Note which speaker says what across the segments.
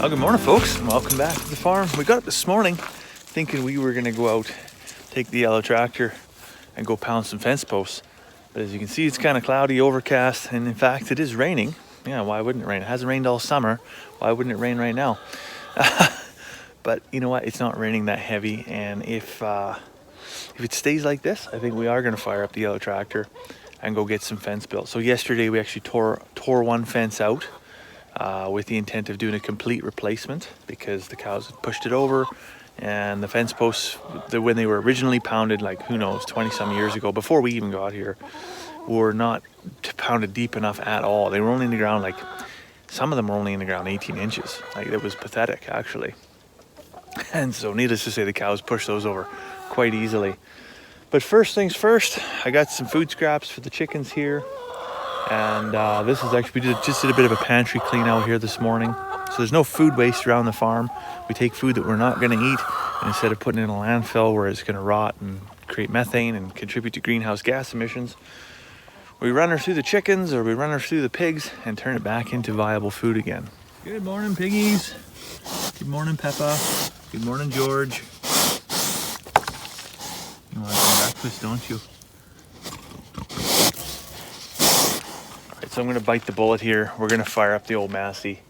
Speaker 1: Well, good morning, folks, and welcome back to the farm. We got up this morning thinking we were going to go out, take the yellow tractor, and go pound some fence posts. But as you can see, it's kind of cloudy, overcast, and in fact, it is raining. Yeah, why wouldn't it rain? It hasn't rained all summer. Why wouldn't it rain right now? But you know what? It's not raining that heavy, and if it stays like this, I think we are going to fire up the yellow tractor and go get some fence built. So yesterday, we actually tore one fence out. With the intent of doing a complete replacement because the cows had pushed it over, and the fence posts, when they were originally pounded, like who knows, 20 some years ago, before we even got here, were not pounded deep enough at all. They were only in the ground, like some of them were only in the ground 18 inches. Like it was pathetic, actually. And so needless to say, the cows pushed those over quite easily. But first things first, I got some food scraps for the chickens here. And this is actually, we just did a bit of a pantry clean out here this morning. So there's no food waste around the farm. We take food that we're not going to eat, and instead of putting it in a landfill where it's going to rot and create methane and contribute to greenhouse gas emissions, we run her through the chickens or we run her through the pigs and turn it back into viable food again. Good morning, piggies. Good morning, Peppa. Good morning, George. You want some breakfast, don't you? So I'm going to bite the bullet here. We're going to fire up the old Massey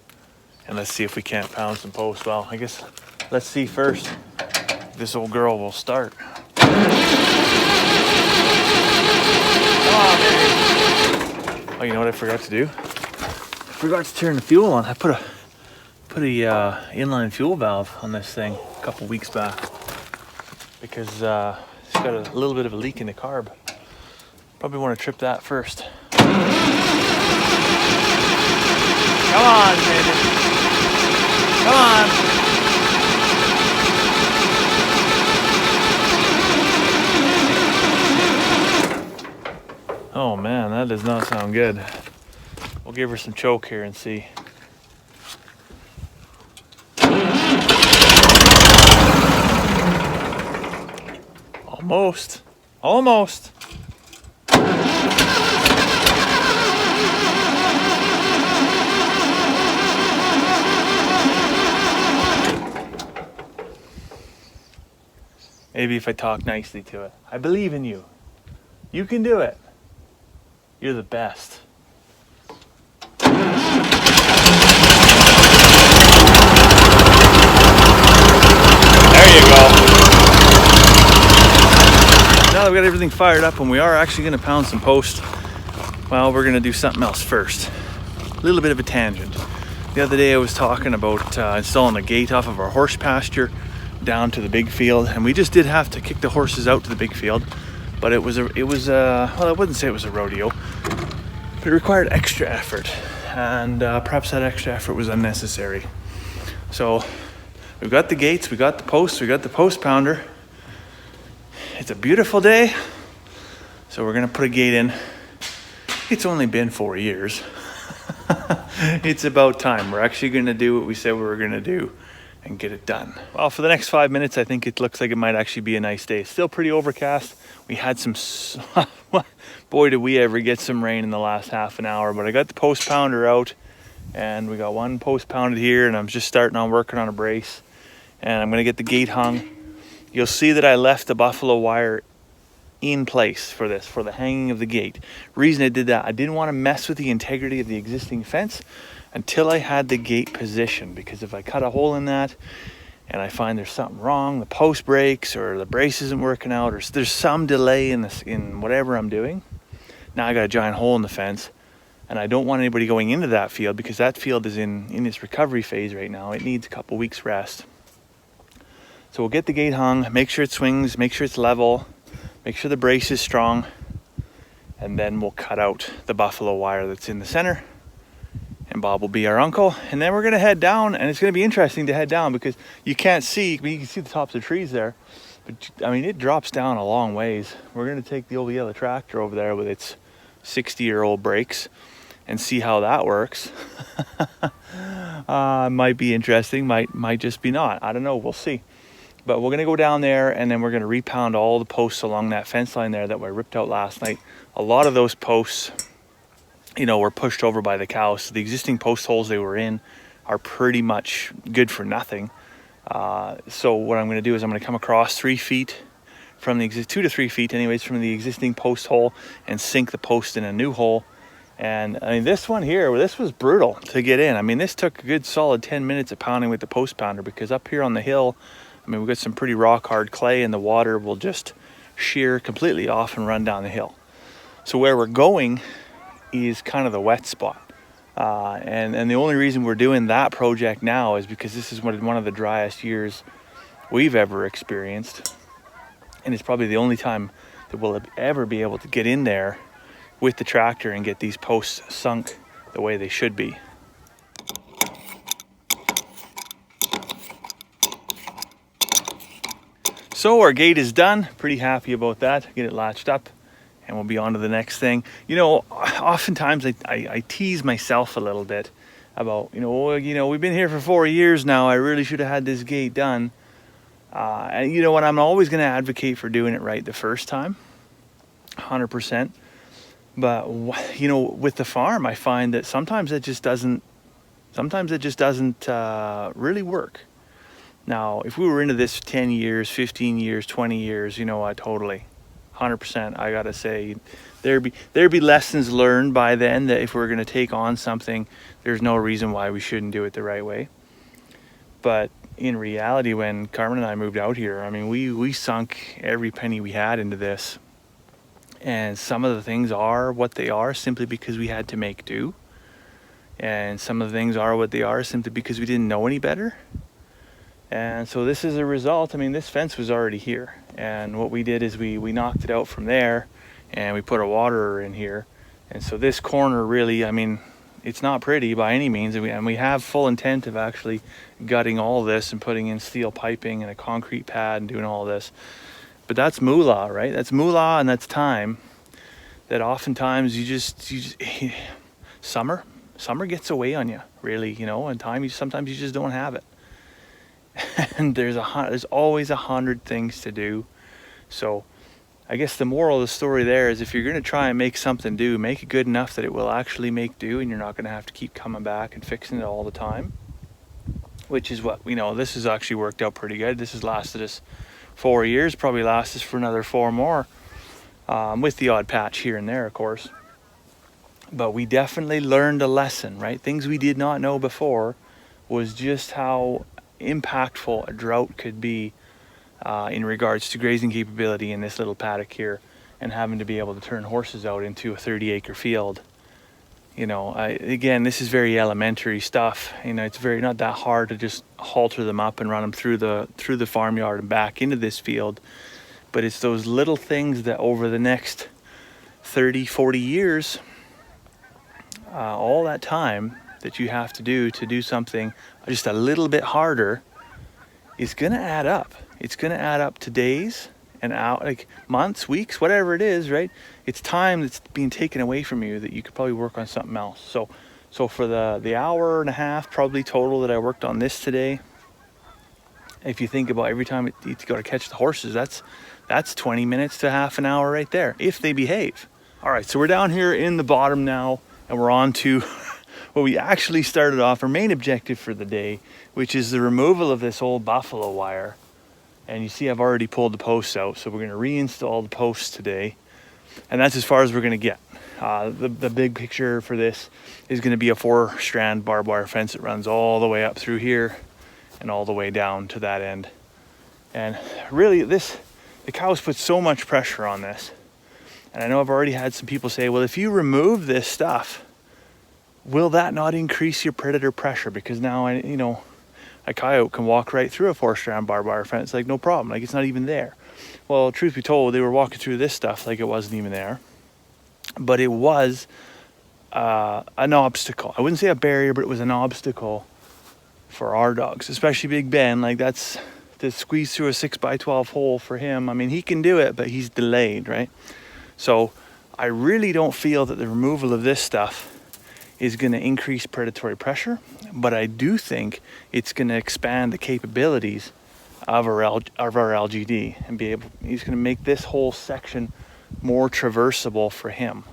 Speaker 1: and let's see if we can't pound some posts. Well, I guess let's see first if this old girl will start. Come on, baby. Oh, you know what I forgot to do? I forgot to turn the fuel on. I put a inline fuel valve on this thing a couple weeks back because it's got a little bit of a leak in the carb. Probably want to trip that first. Come on, baby. Come on. Oh man, that does not sound good. We'll give her some choke here and see. Almost. Almost. Maybe if I talk nicely to it. I believe in you. You can do it. You're the best. There you go. Now that we got everything fired up and we are actually going to pound some posts, well, we're going to do something else first. A little bit of a tangent. The other day I was talking about installing a gate off of our horse pasture down to the big field, and we just did have to kick the horses out to the big field, but well, I wouldn't say it was a rodeo, but it required extra effort, and perhaps that extra effort was unnecessary. So we've got the gates, we got the posts, we got the post pounder. It's a beautiful day, so we're gonna put a gate in. It's only been 4 years. It's about time. We're actually gonna do what we said we were gonna do and get it done. Well, for the next 5 minutes, I think it looks like it might actually be a nice day. Still pretty overcast. We had some, boy, did we ever get some rain in the last half an hour, but I got the post pounder out and we got one post pounded here, and I'm just starting on working on a brace, and I'm gonna get the gate hung. You'll see that I left the buffalo wire in place for this, for the hanging of the gate. Reason I did that, I didn't want to mess with the integrity of the existing fence until I had the gate positioned, because if I cut a hole in that and I find there's something wrong, the post breaks or the brace isn't working out, or there's some delay in whatever I'm doing, now I got a giant hole in the fence, and I don't want anybody going into that field because that field is in its recovery phase right now. It needs a couple weeks rest. So we'll get the gate hung, make sure it swings, make sure it's level, make sure the brace is strong, and then we'll cut out the buffalo wire that's in the center, and Bob will be our uncle. And then we're gonna head down, and it's gonna be interesting to head down because you can't see, you can see the tops of the trees there, but I mean, it drops down a long ways. We're gonna take the old yellow tractor over there with its 60-year-old brakes and see how that works. Might be interesting, might just be not. I don't know, we'll see. But we're gonna go down there, and then we're gonna repound all the posts along that fence line there that were ripped out last night. A lot of those posts, you know, were pushed over by the cows. So the existing post holes they were in are pretty much good for nothing. So what I'm going to do is I'm going to come across 3 feet from the 2 to 3 feet anyways from the existing post hole and sink the post in a new hole. And I mean, this one here, this was brutal to get in. I mean, this took a good solid 10 minutes of pounding with the post pounder, because up here on the hill, I mean, we've got some pretty rock hard clay, and the water will just shear completely off and run down the hill. So where we're going is kind of the wet spot. And the only reason we're doing that project now is because this is one of the driest years we've ever experienced. And it's probably the only time that we'll ever be able to get in there with the tractor and get these posts sunk the way they should be. So our gate is done. Pretty happy about that. Get it latched up and we'll be on to the next thing. You know, oftentimes I tease myself a little bit about, you know, we've been here for 4 years now. I really should have had this gate done. And you know what, I'm always going to advocate for doing it right the first time, 100%. But you know, with the farm, I find that sometimes it just doesn't really work. Now, if we were into this 10 years, 15 years, 20 years, you know what, totally, 100%, I gotta say, there'd be lessons learned by then that if we're gonna take on something, there's no reason why we shouldn't do it the right way. But in reality, when Carmen and I moved out here, I mean, we sunk every penny we had into this. And some of the things are what they are simply because we had to make do. And some of the things are what they are simply because we didn't know any better. And so this is a result. I mean, this fence was already here. And what we did is we knocked it out from there and we put a waterer in here. And so this corner really, I mean, it's not pretty by any means. And we have full intent of actually gutting all this and putting in steel piping and a concrete pad and doing all this. But that's moolah, right? That's moolah, and that's time. That oftentimes you just summer gets away on you, really, you know, and time, sometimes you just don't have it. And there's always 100 things to do. So I guess the moral of the story there is, if you're going to try and make something do, make it good enough that it will actually make do, and you're not going to have to keep coming back and fixing it all the time, which is what, you know, this has actually worked out pretty good. This has lasted us 4 years, probably lasts us for another 4 more, with the odd patch here and there, of course. But we definitely learned a lesson, right? Things we did not know before was just how impactful a drought could be in regards to grazing capability in this little paddock here, and having to be able to turn horses out into a 30-acre field. You know, again, this is very elementary stuff. You know, it's very not that hard to just halter them up and run them through the farmyard and back into this field. But it's those little things that over the next 30, 40 years, all that time that you have to do something just a little bit harder is going to add up. It's going to add up to days and out, like months, weeks, whatever it is, right? It's time that's being taken away from you that you could probably work on something else. So for the hour and a half probably total that I worked on this today, if you think about every time you go to catch the horses, that's 20 minutes to half an hour right there, if they behave. All right, so we're down here in the bottom now, and we're on to what we actually started off, our main objective for the day, which is the removal of this old buffalo wire. And you see I've already pulled the posts out, so we're going to reinstall the posts today. And that's as far as we're going to get. The big picture for this is going to be a 4-strand barbed wire fence that runs all the way up through here and all the way down to that end. And really, the cows put so much pressure on this. And I know I've already had some people say, well, if you remove this stuff, will that not increase your predator pressure? Because now, a coyote can walk right through a 4-strand barbed wire fence, like no problem, like it's not even there. Well, truth be told, they were walking through this stuff like it wasn't even there. But it was an obstacle. I wouldn't say a barrier, but it was an obstacle for our dogs, especially Big Ben. Like, that's to squeeze through a 6x12 hole for him. I mean, he can do it, but he's delayed, right? So I really don't feel that the removal of this stuff is going to increase predatory pressure, but I do think it's going to expand the capabilities of our LGD and he's going to make this whole section more traversable for him.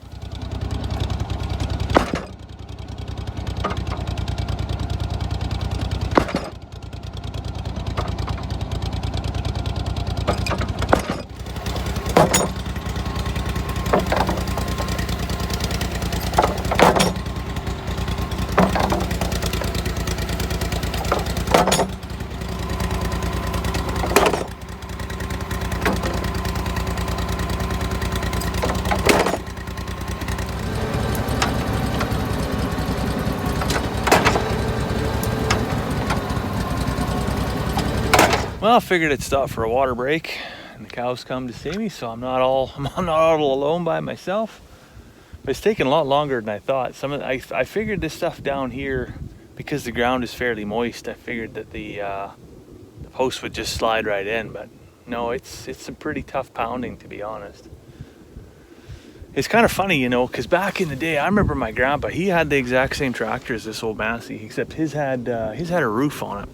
Speaker 1: Well, I figured I'd stop for a water break, and the cows come to see me, so I'm not all alone by myself. But it's taken a lot longer than I thought. I figured this stuff down here, because the ground is fairly moist, I figured that the post would just slide right in, but no, it's some pretty tough pounding, to be honest. It's kind of funny, you know, because back in the day, I remember my grandpa, he had the exact same tractor as this old Massey, except his had a roof on it.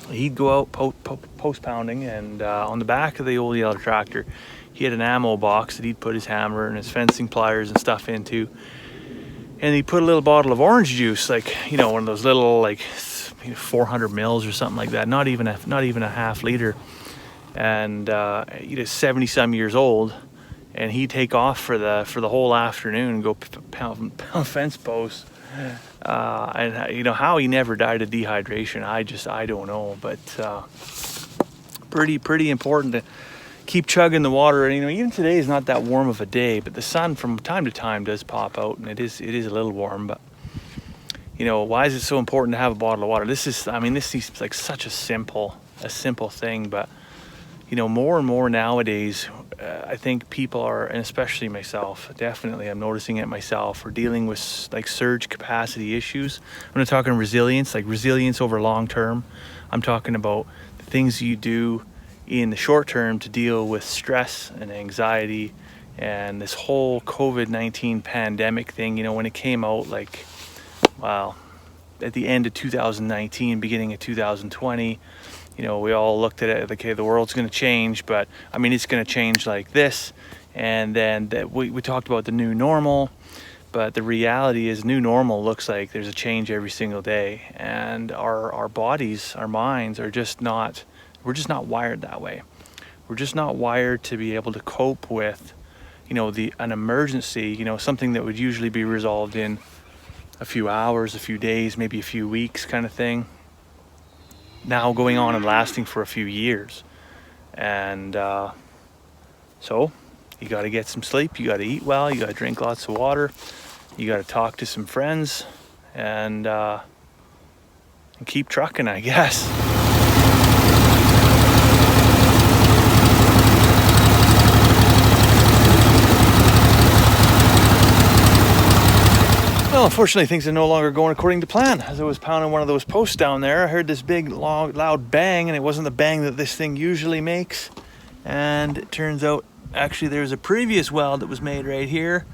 Speaker 1: He'd go out post pounding, and on the back of the old yellow tractor, he had an ammo box that he'd put his hammer and his fencing pliers and stuff into. And he'd put a little bottle of orange juice, like, you know, one of those little, like, 400 mils or something like that, not even a half liter. And he was 70 some years old, and he'd take off for the whole afternoon and go pound fence posts. And you know how he never died of dehydration, I don't know, but pretty important to keep chugging the water. And you know, even today is not that warm of a day, but the sun from time to time does pop out, and it is a little warm. But you know, why is it so important to have a bottle of water? This seems like such a simple thing, but you know, more and more nowadays, I think people are, and especially myself, definitely I'm noticing it myself, we're dealing with like surge capacity issues. I'm not talking resilience, like resilience over long term. I'm talking about the things you do in the short term to deal with stress and anxiety and this whole COVID-19 pandemic thing. You know, when it came out, like, well, at the end of 2019, beginning of 2020, you know, we all looked at it like, okay, the world's going to change, but I mean, it's going to change like this. And then we talked about the new normal, but the reality is new normal looks like there's a change every single day. And our bodies, our minds are just not, we're just not wired that way. We're just not wired to be able to cope with, you know, an emergency, you know, something that would usually be resolved in a few hours, a few days, maybe a few weeks kind of thing, now going on and lasting for a few years. And so you got to get some sleep, you got to eat well, you got to drink lots of water, you got to talk to some friends, and keep trucking, I guess. Well, unfortunately, things are no longer going according to plan. As I was pounding one of those posts down there, I heard this big, long, loud bang, and it wasn't the bang that this thing usually makes. And it turns out, actually, there's a previous weld that was made right here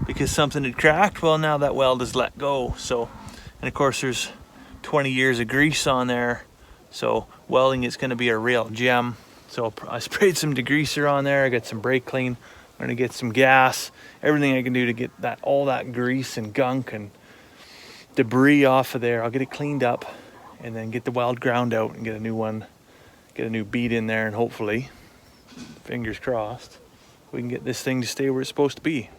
Speaker 1: because something had cracked. Well, now that weld is let go. So, and of course, there's 20 years of grease on there. So welding is going to be a real gem. So I sprayed some degreaser on there. I got some brake clean. I'm gonna get some gas, everything I can do to get all that grease and gunk and debris off of there. I'll get it cleaned up and then get the weld ground out and get a new one, get a new bead in there, and hopefully, fingers crossed, we can get this thing to stay where it's supposed to be.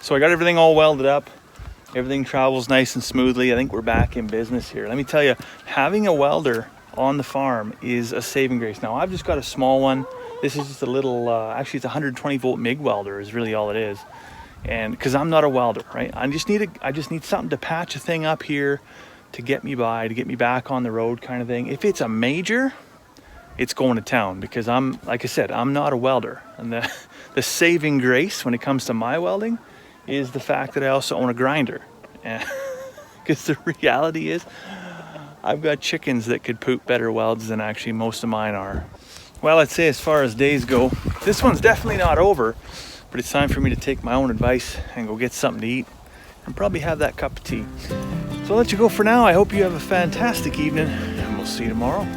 Speaker 1: So I got everything all welded up. Everything travels nice and smoothly. I think we're back in business here. Let me tell you, having a welder on the farm is a saving grace. Now, I've just got a small one. This is just a little, actually it's a 120 volt MIG welder is really all it is. And because I'm not a welder, right? I just need something to patch a thing up here to get me by, to get me back on the road kind of thing. If it's a major, it's going to town, because like I said, I'm not a welder. And the saving grace when it comes to my welding is the fact that I also own a grinder. Because the reality is, I've got chickens that could poop better welds than actually most of mine are. Well, I'd say as far as days go, this one's definitely not over, but it's time for me to take my own advice and go get something to eat and probably have that cup of tea. So I'll let you go for now. I hope you have a fantastic evening, and we'll see you tomorrow.